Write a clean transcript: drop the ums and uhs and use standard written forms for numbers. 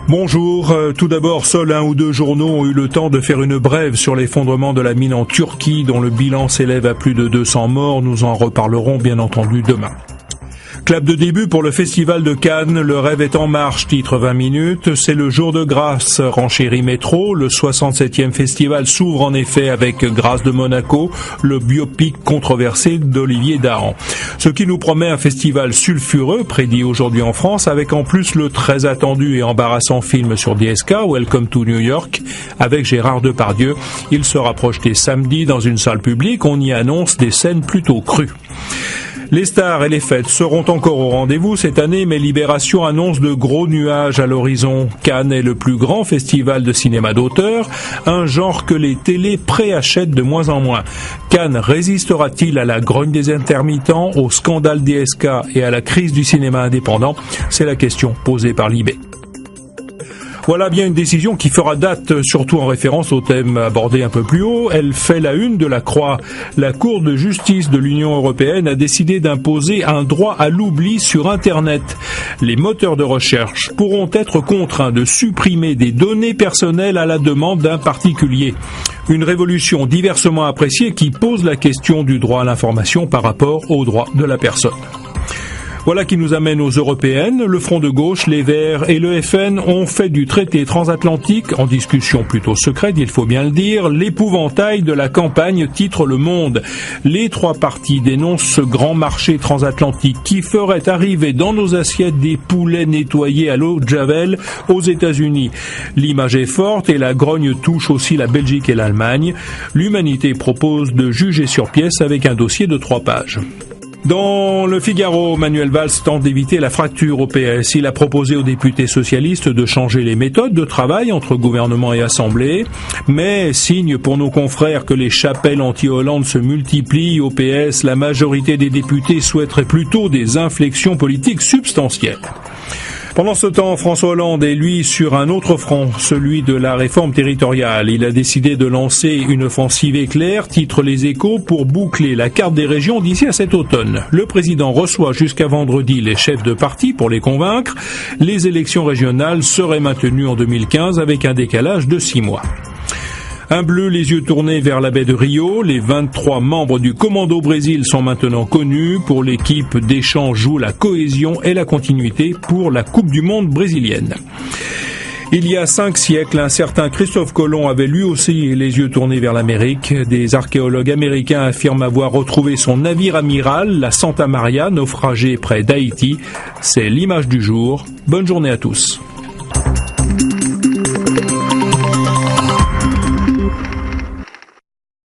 Bonjour. Tout d'abord, seuls 1 ou 2 journaux ont eu le temps de faire une brève sur l'effondrement de la mine en Turquie, dont le bilan s'élève à plus de 200 morts. Nous en reparlerons bien entendu demain. Clap de début pour le festival de Cannes, le rêve est en marche, titre 20 minutes. C'est le jour de grâce, renchérit Métro. Le 67e festival s'ouvre en effet avec Grâce de Monaco, le biopic controversé d'Olivier Dahan. Ce qui nous promet un festival sulfureux, prédit aujourd'hui en France, avec en plus le très attendu et embarrassant film sur DSK, Welcome to New York, avec Gérard Depardieu. Il sera projeté samedi dans une salle publique. On y annonce des scènes plutôt crues. Les stars et les fêtes seront encore au rendez-vous cette année, mais Libération annonce de gros nuages à l'horizon. Cannes est le plus grand festival de cinéma d'auteur, un genre que les télés préachètent de moins en moins. Cannes résistera-t-il à la grogne des intermittents, au scandale DSK et à la crise du cinéma indépendant? C'est la question posée par Libé. Voilà bien une décision qui fera date, surtout en référence au thème abordé un peu plus haut. Elle fait la une de la Croix. La Cour de justice de l'Union européenne a décidé d'imposer un droit à l'oubli sur Internet. Les moteurs de recherche pourront être contraints de supprimer des données personnelles à la demande d'un particulier. Une révolution diversement appréciée qui pose la question du droit à l'information par rapport au droit de la personne. Voilà qui nous amène aux européennes. Le Front de gauche, les Verts et le FN ont fait du traité transatlantique, en discussion plutôt secrète, il faut bien le dire, l'épouvantail de la campagne, titre Le Monde. Les trois partis dénoncent ce grand marché transatlantique qui ferait arriver dans nos assiettes des poulets nettoyés à l'eau de Javel aux États-Unis. L'image est forte et la grogne touche aussi la Belgique et l'Allemagne. L'Humanité propose de juger sur pièce avec un dossier de 3 pages. Dans le Figaro, Manuel Valls tente d'éviter la fracture au PS. Il a proposé aux députés socialistes de changer les méthodes de travail entre gouvernement et assemblée. Mais, signe pour nos confrères que les chapelles anti-Hollande se multiplient au PS, la majorité des députés souhaiterait plutôt des inflexions politiques substantielles. Pendant ce temps, François Hollande est, lui, sur un autre front, celui de la réforme territoriale. Il a décidé de lancer une offensive éclair, titre Les Échos, pour boucler la carte des régions d'ici à cet automne. Le président reçoit jusqu'à vendredi les chefs de parti pour les convaincre. Les élections régionales seraient maintenues en 2015 avec un décalage de 6 mois. Un bleu, les yeux tournés vers la baie de Rio. Les 23 membres du Commando Brésil sont maintenant connus. Pour l'équipe, Deschamps joue la cohésion et la continuité pour la Coupe du Monde brésilienne. Il y a 5 siècles, un certain Christophe Colomb avait lui aussi les yeux tournés vers l'Amérique. Des archéologues américains affirment avoir retrouvé son navire amiral, la Santa Maria, naufragé près d'Haïti. C'est l'image du jour. Bonne journée à tous.